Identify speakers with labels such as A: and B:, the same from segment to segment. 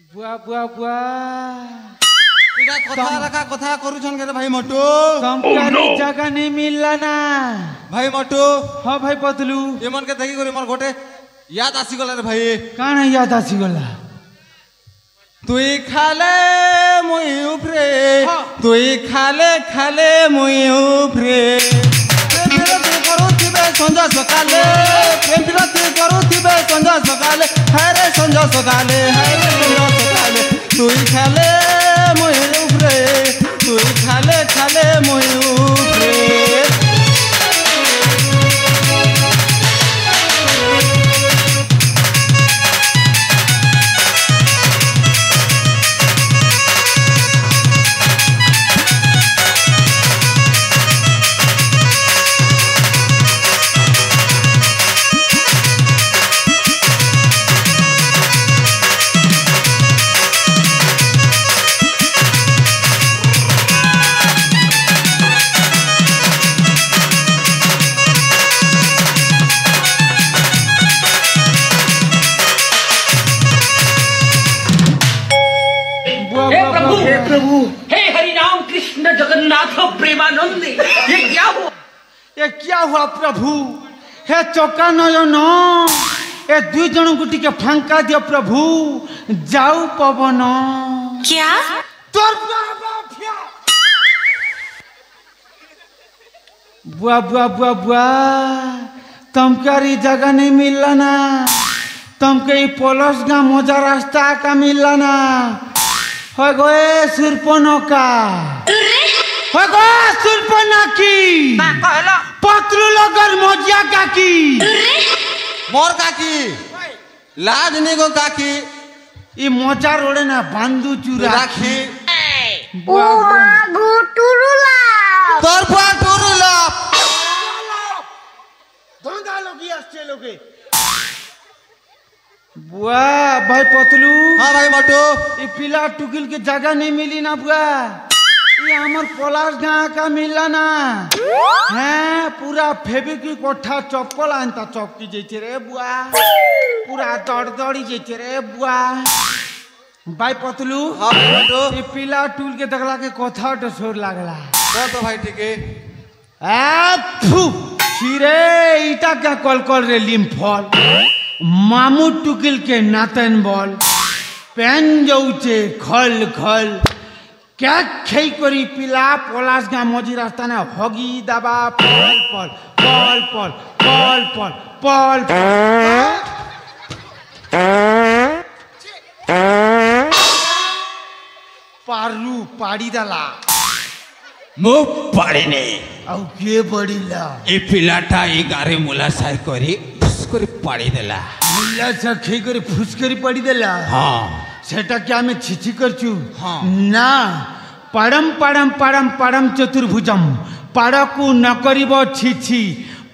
A: बुआ बुआ बुआ
B: इटा कथा रखा कथा करूछन के भाई मोटू
A: तुमको जगह नहीं मिलला ना
B: भाई मोटू
A: हाँ भाई पतलू
B: ये मन के देखी करी मोर गोटे याद आसी गला रे भाई
A: काना याद आसी गला
B: तुई खाले मुई उपरे तुई खाले खाले मुई उपरे संजा सकाले प्रेम विरती करूथिबे संजा सकाले हरे संजा सकाले हरे संजा सकाले तुई खाले मुई उपरे तुई खाले खाले मुई उपरे
C: हे हरिनाम कृष्ण जगन्नाथ प्रेमानंद ये क्या हुआ?
A: ये क्या हुआ प्रभु? हे चौका नयन ए दुई जन को टिके फांका दियो प्रभु जाऊ पवन
D: क्या
A: तोर बुआ बुआ बुआ बुआ तुमको जगह नहीं मिलला ना तुमको पोलस का मजा रास्ता का मिलला ना हो गए सुरपनका हो गए सुरपनकी पत्रु लगन मजिया काकी
B: मोर काकी लाज निगो काकी
A: ई मजा रोड़े ना बांधु चूरा
B: राखी
D: ओ मागो टुरुला
B: तोर बुआ टुरुला
A: धंधा लोगी आछे लोगे बुआ भाई पतलू
B: हाँ भाई मोटू
A: ये पिला टुकिल के जगह नहीं मिली ना बुआ ये हमार पलाश गाँव का मिला ना हैं पूरा फेबिकी कोठा चप्पल आनता चौकी जेचे रे बुआ पूरा दौड़ दौड़ी जेचे रे बुआ भाई पतलू
B: हाँ भाई मोटू
A: ये पिला टूल के दगला के कोठा तो सोर लागला
B: तो भाई ठीक है
A: छिरे इटा क्या कॉल कॉल रे लिम्फल मामू टुकिल के नातन बॉल पेन जाऊचे खल खल क्या खई करी पिला पलाश का मजी रास्ता ना होगी दबा पल पल पल पल पल पल पल पारू पाड़ी दला
E: मो पाड़े ने
A: ଆଉ କିଏ ପଡ଼ିଲା
E: ए पिलाटा ए गारे मुला साय करी फुसकरी पाड़ी देला
A: ମୁଲା ଚାଖେଇ କରି ଫୁସ୍ କରି ପଡ଼ିଦେଲା
E: हाँ
A: ସେଟାକେ ଆମେ ଛିଛି କରିଛୁ
E: ହଁ।
A: ନା ପାଡ଼ମ ପାଡ଼ମ ପାଡ଼ମ ପାଡ଼ମ ଚତୁର୍ଭୁଜମ ପାଡ଼କୁ ନ କରିବ ଛିଛି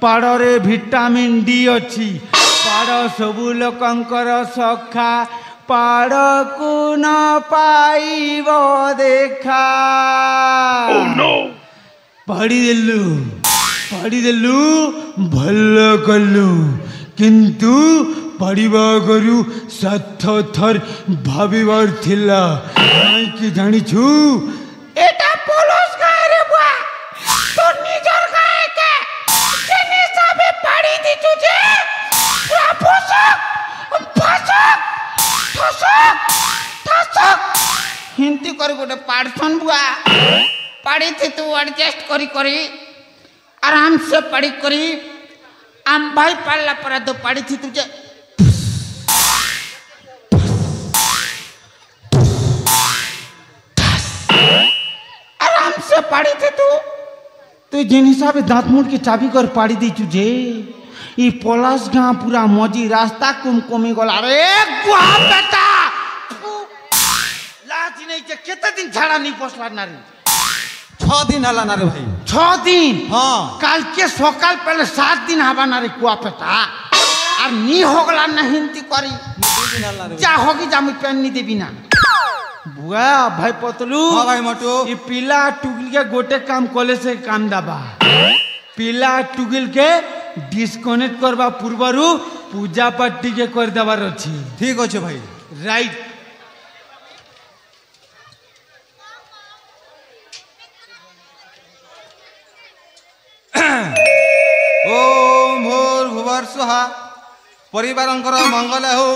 A: ପାଡ଼ରେ ଭିଟାମିନ୍ ଡି ଅଛି ପାଡ଼ ସବୁ ଲୋକଙ୍କର ସଖା ପାଡ଼କୁ ନ ପାଇବ ଦେଖା ପଢ଼ିଦେଲୁ ଭଲ କଲୁ କିନ୍ତୁ पढ़ा करू 7 थर भाविबार थिला कि जानिछु एटा पोलस गाय रे बुआ तो निजर गाय के जेनी सबे पढ़ी दिछु जे पूरा फसक हिंदी कर गोटे पाड़सन बुआ पढ़ी थी तू एडजस्ट करी आराम से पढ़ी करी आम भाई पढ़ला पर तो पढ़ी थी तुझे आराम से पढ़ी थी तू जिन हिसाब दांत मुड़ के चाबी कर पाड़ी दी तुझे ये पलाश गाँ पूरा मजी रास्ता कुम कमी गला रे गुआ बेटा के केते दिन झाड़ा नहीं पोछला ना रे
B: 6 दिन हला ना रे भाई
A: 6 दिन
B: हाँ
A: काल के सकाल पहले 7 दिन हवा ना रे कुआ पेटा और नी होगला ना हिंती करी
B: 2 दिन हला रे
A: जा होगी जा मुझ पेन नहीं देबी ना बुआ भाई पतलू
B: हाँ भाई मोटू
A: ये पीला टुगिल के गोटे काम कोले से काम दाबा पीला टुगिल के डिस्कनेक्ट करवा पूर्वरु पूजा पाठ टिके कर देवार अछि
B: ठीक अच्छे भाई
A: राइट
B: ओम भूर भुवर सुहा परिवारंकर मंगल हो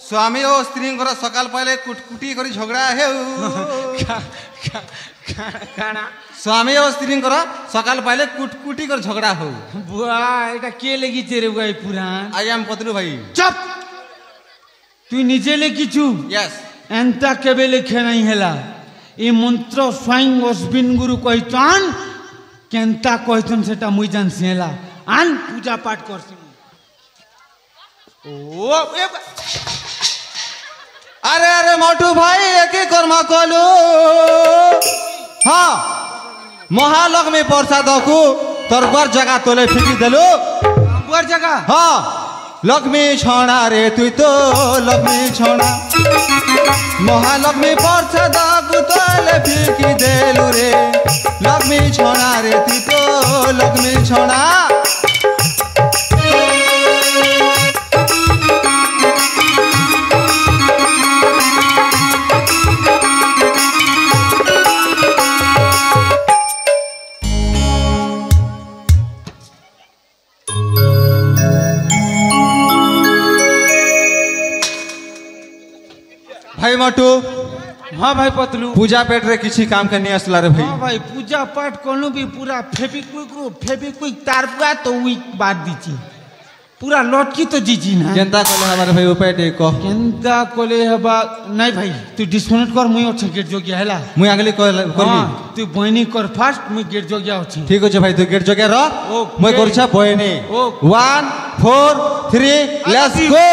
B: स्वामी और स्त्री सकाल पहले कुटकुटी करी झगड़ा है स्वामी और स्त्री सकाल पहले कुटकुटी कर झगड़ा हो
A: बुआ एटा के लगी तेरे बुआ पुराण
B: आई एम पतलू भाई
A: चुप तू निजे लेखिछु
B: यस
A: एंता केबे लेखे नहीं हेला ए मंत्र स्वयं अश्विन गुरु कहतन केंता कहतन सेटा मुई जान सेला आन पूजा पाठ करसी ओ ए
B: अरे अरे मोटू भाई एक कर्मा कलु हाँ महालक्ष्मी प्रसाद को तोर बर जगह तोले फिकी देलु
A: बर जगह
B: हाँ लक्ष्मी छणा रे तुई तो लक्ष्मी छणा महालक्ष्मी प्रसाद को तोले फिकी देलु रे लक्ष्मी छणा रे तुई तो लक्ष्मी छणा भाई मोटू
A: हाँ भाई पतलू
B: पूजा पेट रे किसी काम करनी असला रे भाई
A: हाँ भाई पूजा पाठ कोनो भी पूरा फेबिक्विक तारपुआ तो वी बात दीची पूरा लटकी तो जीजी ना
B: केंता कोले हमारे भाई उपाय टे को
A: केंता कोले हबा नहीं भाई तू डिस्कनेक्ट कर मुई अच्छे गेट जोगिया हेला
B: मुई अगली करबी
A: हाँ तू बहनी कर फास्ट मुई गेट जोगिया अच्छे
B: ठीक अछि भाई तू गेट जगह रह
A: ओके।
B: मुई करछा बहनी
A: ओके।
B: 1 4 3 लेट्स गो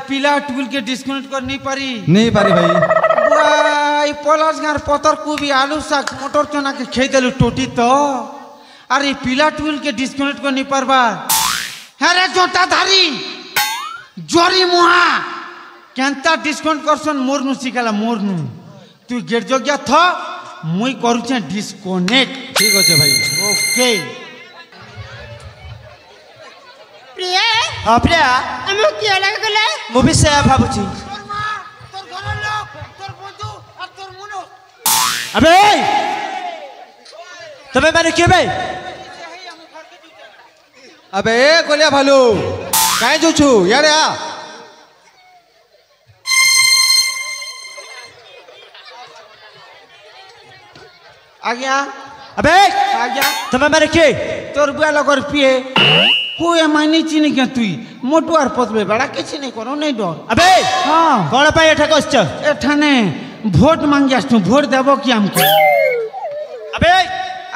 A: पिला टूल के डिस्कनेक्ट कर नहीं
B: पारी भाई
A: बुआ पलास गार पतर को भी आलू साग मटर चना के खे देलु टोटी तो अरे पिला टूल के डिस्कनेक्ट कर नहीं पारबा अरे जोटा धारी जोरी मुहा केंता डिस्कनेक्ट करसन मोरनु सिकाला मोरनु तू गेट जोग्या थ मुई करूचे डिस्कनेक्ट
B: ठीक अछि भाई
A: ओके
F: प्रिया
G: हाँ प्रिया
F: আমি কি লাগা গলে
G: मुझे से भावुची
A: তোর ঘরের লোক তোর বন্ধু আর তোর মনো
G: अबे तबे मैंने क्यों भाई
B: अबे ए कोलिया भालू काहे जुछु यारे आ
A: आ गया
G: अबे
A: आ गया
G: तबे मैंने क्यों
A: তোর বুয়া লগর পিয়ে हुए मानी चिनी क्या तुई मोटू आर पतले बड़ा किसी नहीं करो नहीं डर
G: अबे
A: हाँ
G: कौन पाए एठा कष्ट
A: एठाने भोट मांगी आसतु भोट देबो कि हमके
G: अबे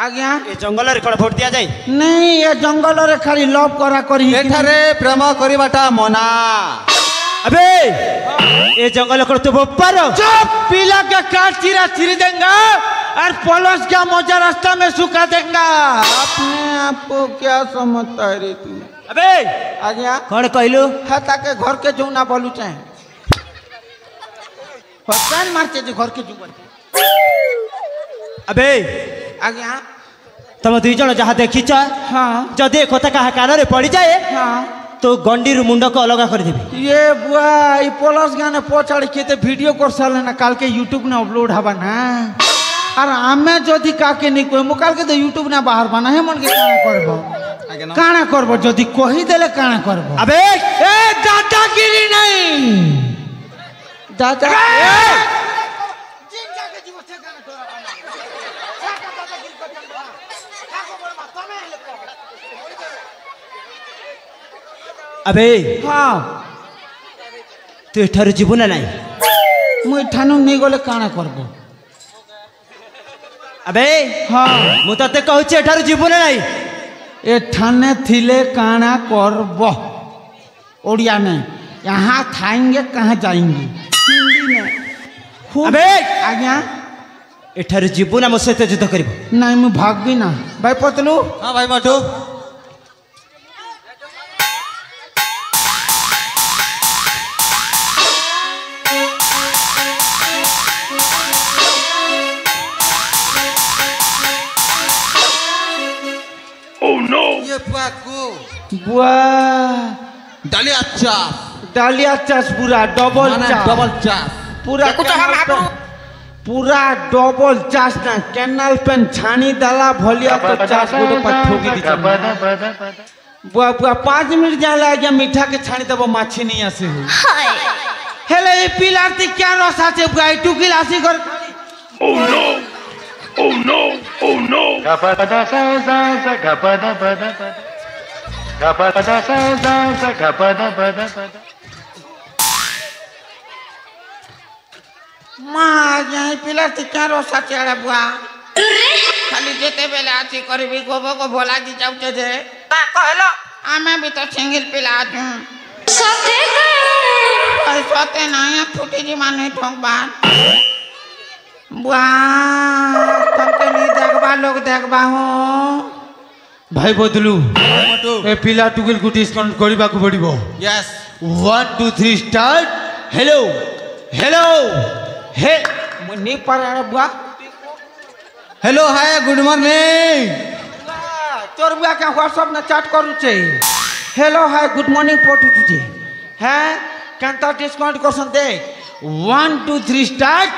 A: आ गया
G: ये जंगल रे कौन वोट दिया जाए
A: नहीं ये जंगल रे खाली लव करा करी
B: एठारे प्रेम करिबाटा मना
G: अबे ये जंगल कर तू बोपर
A: चुप पीला के काट चिरा चिरी देंगा और पलस का मोजा रास्ता में सुखा देंगा अपने आप को क्या समझता है रे तू
G: अबे
A: आ गया
G: कौन कहलू
A: है ताके घर के जो ना बोलू चाहे हसन मारते जो घर के जो बोलते
G: अबे
A: आ गया
G: तुम दुई जन जहाँ देखी
A: हाँ
G: जदि कथा कहा कान रे पड़ जाए
A: हाँ
G: तो गंडी मुंड को अलग कर देबी
A: ये बुआ ये पलस गाने पछाड़ी के वीडियो कर साले ना काल के यूट्यूब ने अपलोड हवा ना আর আমি যদি কাকে নি কইমু কালকে তো ইউটিউব না বাহার বানা হে মন কে কানা করব যদি কহি দেলে কানা করব
G: আবে
A: এ দাদাগিরি নাই দাদা
G: আবে
A: হ্যাঁ
G: তুই এঠারু ଯିବୁ না নাই
A: মুই ঠানু নেই গলে কানা করব
G: আবে
A: হ্যাঁ
G: ମୁଁ ତତେ କହୁଛି ଏଠାରୁ ଯିବୁ ନା নাই
A: ए ठाने थिले काना करब ओडिया में यहाँ थाएंगे कहाँ जाएंगे हिंदी में
G: अबे
A: आज्ञा
G: ଏଠାରୁ ଯିବୁ ନା ମୋ ସହିତ ଯୁଦ୍ଧ କରିବୁ
A: नहीं मैं भाग भी ना भाई पतलू
B: हाँ भाई मटू ये पाको
A: बुआ
B: डालिया चास
A: डालिया चास पूरा डबल चास
B: डबल चास
A: पूरा पूरा डबल चास ना कैनाल पेन छानी डाला भलिया तो चास गोटे पर ठोकी दी बुआ बुआ 5 मिनट जाला आज्ञा मीठा के छानी दबो माछी नहीं आसे हो हेले ए पिलारती क्या रस आछे बुआ टुकिल आसी कर
H: Oh no! Oh no! Gapada sa sa sa gapada pada pada. Gapada sa sa sa gapada pada pada.
A: माँ यहाँ पिलर से क्या रोसा चढ़ा बुआ खाली जेते बेले आती करबी गोबो को भोला दी जाउते जे ता कहलो आमे भी तो सिंगल पिला दू सोते नहीं फुटी जी माने ठोक बात बुआ तुमके नहीं देखबा लोग देखबा हो भाई बदलू ए पिला टुकिल को डिस्काउंट करिबा को पड़िबो
B: यस
A: 1 2 3 स्टार्ट हेलो हेलो हे मुन्नी पर बुआ
B: हेलो हाय गुड मॉर्निंग
A: तोर बुआ के व्हाट्सएप में चैट करू छे हेलो हाय गुड मॉर्निंग पोटू तुझे हैं केनता डिस्काउंट क्वेश्चन दे 1 2 3 स्टार्ट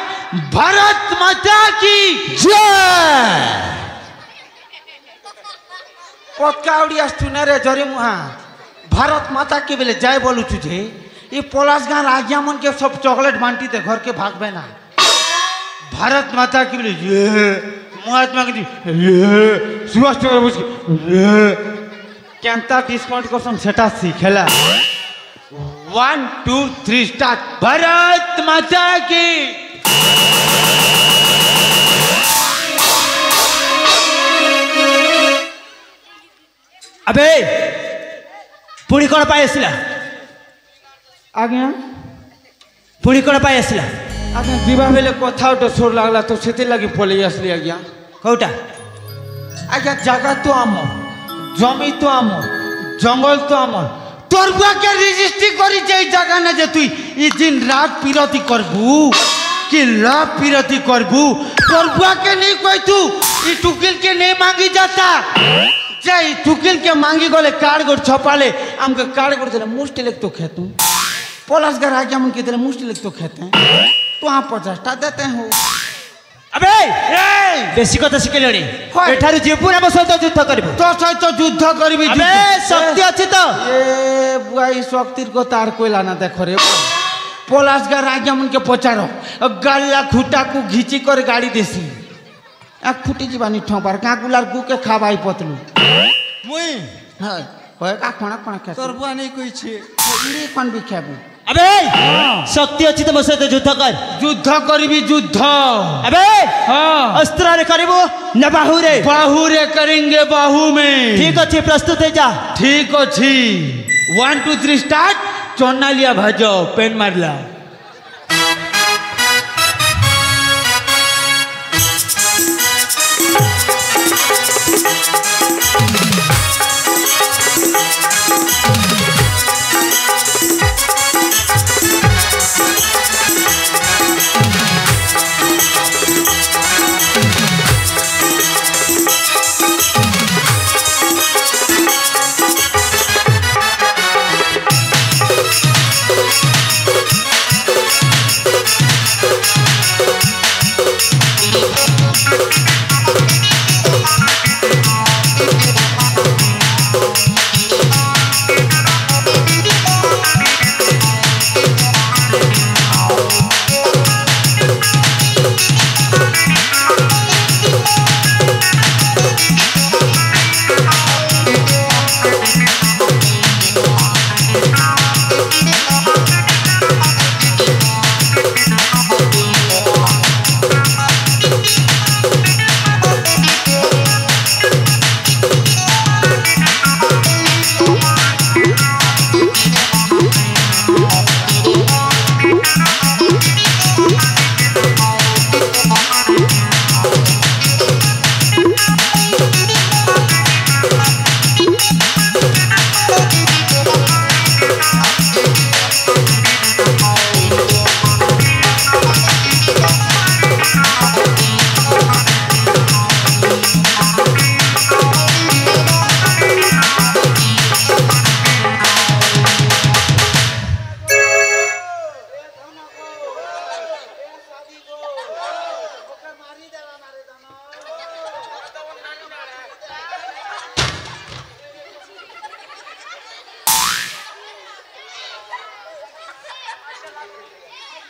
A: भारत माता की जय पटकाउड़ी आस्तुने रे जरी मुहा भारत माता की बेले जय बोलू तुझे ये पोलास गांव आज्ञा मन के सब चॉकलेट बांटी दे घर के भाग में ना भारत माता की बेले ये महात्मा गांधी ये सुभाष चंद्र बोस ये केनता डिस्काउंट क्वेश्चन सेटा सीखेला 1 2 3 स्टार्ट भारत माता की
G: अबे पुणी कौन पाई आसला
A: आज्ञा
G: पुणी कौन पाई आसला
A: आज्ञा जीवा बेले कथा उठे सोर लागला तो सेते लगी पलि आसली आज्ञा
G: कौटा
A: आज्ञा जगह तो आमर जमी तो आमर जंगल तो आमर तोर बुआ के रजिस्ट्री करी जे जगह ना जे तुई ई दिन रात पिरती करबू कि लव पिरती करबू तोर बुआ के नहीं कोई तू ई टुकिल के नहीं मांगी जाता जय टुकिल के मांगी गोले कार्ड गोट छपाले हमके कार्ड गोट देले मुष्टि लेक तो खेतू पोलास घर आके हम के देले मुष्टि लेक तो खेते हैं तो आप 50 टा देते हो
G: अबे बेसी कथा शिखेलणी एठारु जीबु ना मो सहित युद्ध करबु
A: तो सहित युद्ध करबी
G: अबे शक्ति अछि तो
A: ए बुआई शक्तिर को तार कोइला ना देखो रे पोलास घर आके हम के पचारो गल्ला खुटा को घिची कर गाड़ी देसी आ फुटी जीवानी ठोपार काकुलार गु के खाबाई पतलू
B: मुई
A: हां होय का कोना कोना के
B: तोर बुआ नहीं कोई छे
A: इडी कोन भी खाबू
G: अबे शक्ति अछि तो मो सहित युद्ध कर
A: युद्ध करबी युद्ध
G: अबे
A: हां
G: अस्त्र रे करबो न बाहु रे
A: करेंगे बाहु में
G: ठीक अछि प्रस्तुत है जा
A: ठीक अछि 1 2 3 स्टार्ट चोना लिया भाजो पेन मारला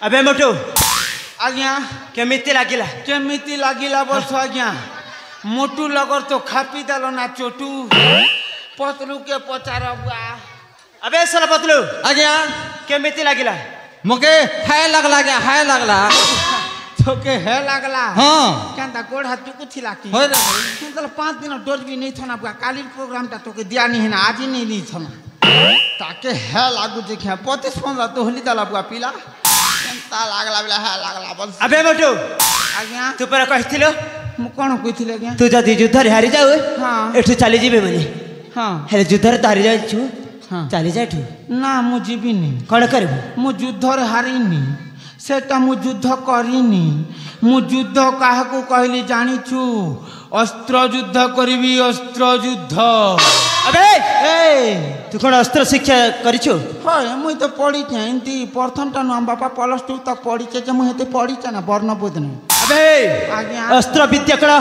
G: अबे मोटू
A: आज्ञा
G: केमिति लागिला
A: केमिति लागिला बोलছো आज्ञा मोटू लगर तो खापी देल ना चोटू पतलू के पचार बुआ
G: अबे साला पतलू
B: आज्ञा
G: केमिति लागिला
B: मुके हाय लगला गया हाय लगला
A: तोके है लागला
B: हाँ
A: केंता गोड़ हाथ टुकु थिला की
B: होय रे
A: केंता 5 दिन डोज भी नहीं थना बुआ काली प्रोग्राम ता तोके दिया नहीं है ना आज ही नहीं थना ताके है लागू देखिया 25-15 तो होली दाला बुआ पीला केंता लागला बेला है लागला बस
G: अबे मोटू
A: आज्ञा
G: तू पर कहिथिलो
A: मु कोन कहिथिले आज्ञा
G: तू जदी युद्ध रे हारि जाऊ
A: हां
G: एठु चली जीबे मने
A: हां
G: हेले युद्ध रे हारि जाऊ
A: हां
G: चली जा एठु
A: ना मु जीबिनी
G: कोन करबो
A: मु युद्ध रे हारिनी सेटा मु युद्ध करिनी मु युद्ध काहाकू कहली जानिछु अस्त्र युद्ध करबी अस्त्र युद्ध
G: अबे
A: ए
G: तू कोन अस्त्र शिक्षा करिछु
A: हाय मुई तो पढ़ी छे इंती प्रथम टा हम बापा +2 तक पढ़ी छे जे मु हेते पढ़ी छे ना वर्णबोध ने
G: अबे
A: आज्ञा
G: अस्त्र विद्या कण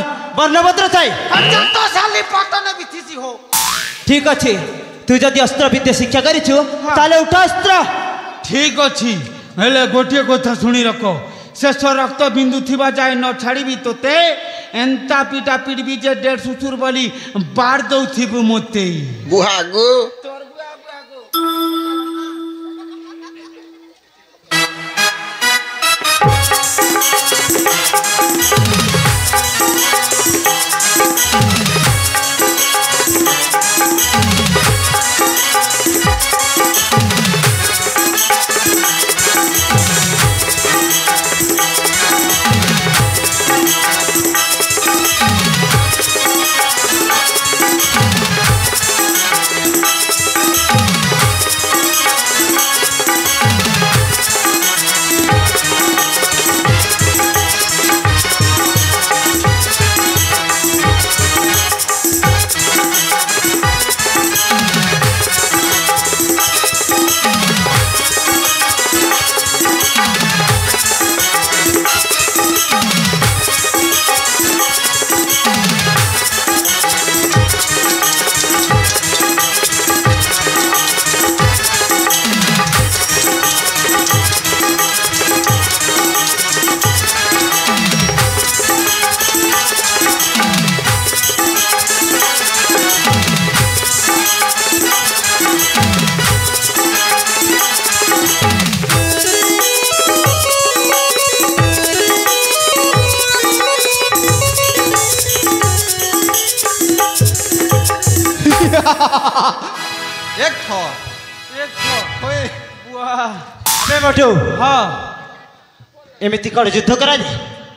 G: वर्णभद्र थाई
A: अच्छा तो साली पटन बिथिसी हो
G: ठीक अछि तू जदी अस्त्र विद्या शिक्षा करिछु ताले उठा अस्त्र
A: ठीक अछि हेले गोटिए कथा सुनी रखो शेष रक्त बिंदु थिबा जाय न छाड़ीबी तोते एंता पीटा पीटबी जे 1.5 सुसुर बोली बार दउ थिबु मोते
B: बुहागो
A: तोर बुआ
B: एक ठो होय
A: बुआ
G: अबे मोटू
A: हां
G: एमिति कोन युद्ध करा दे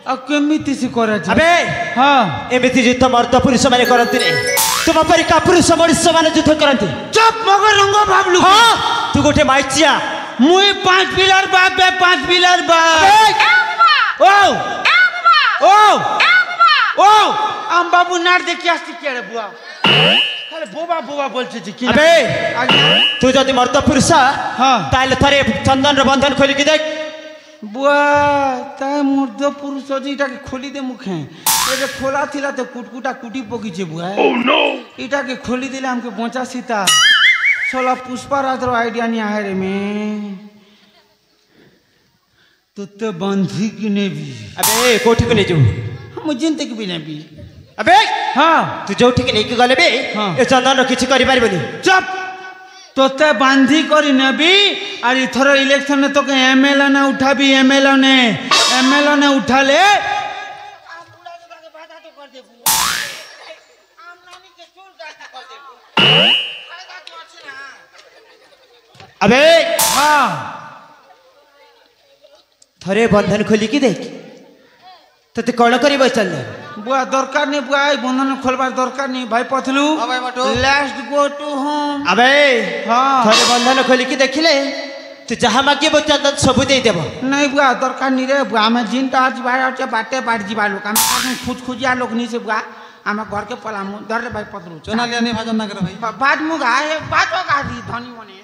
A: आ केमिति से करा जे
G: अबे
A: हां
G: एमिति युद्ध मर्द पुरुष माने करंती रे तुम परि का पुरुष मनुष्य माने युद्ध करंती
A: चुप मगर रंग भाबलु
G: हां तू गोटे माइचिया
A: मुई 5 पिलर बाप बे 5 पिलर बाप ओ ओ आम बाबू नार देखि आस्ती के रे बुआ खाली बोबा बोबा बोलछे जे कि
G: अबे
A: आज्ञा
G: तू जदी मर्द पुरुष
A: हां
G: ताले थरे चंदन रे बंधन खोली के देख
A: बुआ ता मर्द पुरुष जीटा के खोली दे मुखे ए जे खोला थिला तो कुटकुटा कुटी पकी छे बुआ ओह नो इटा के खोली दिले हमके बचा सीता सोला पुष्पराज रो आईडिया नहीं आए रे में तू तो बंधी की नेबी
G: अबे कोठी को ले जो
A: हम जिंदगी की भी नेबी
G: अबे
A: हां
G: तू जोठी के लेके गले बे ए चंदन रो किछि करि पारिबनी
A: चुप तोते बांधी करी नेबी और इथर इलेक्शन में तो के एमएलए ने उठाबी एमएलए ने उठा ले
G: अबे
A: हां
G: थरे बंधन खोली की देख तते कोन करिबो चंदन
A: बुआ दरकार नहीं बुआ बंधन खोलबार दरकार नहीं भाई पथलू लास्ट गो टू होम
G: अबे
A: हां
G: थरे बंधन खोली की देखिले तू जहां मागिबो चंदन सब दे देबो
A: नहीं बुआ दरकार नहीं रे बुआ हमें जिनटा आज बाटे बाटे बाट जीवा लोग हम खुद खुजिया लोग नहीं से बुआ हम घर के पलामु दर भाई पथलू
B: चना लिया नहीं भाजन ना करे भाई
A: बाद मुगा है बात का दी धनी मने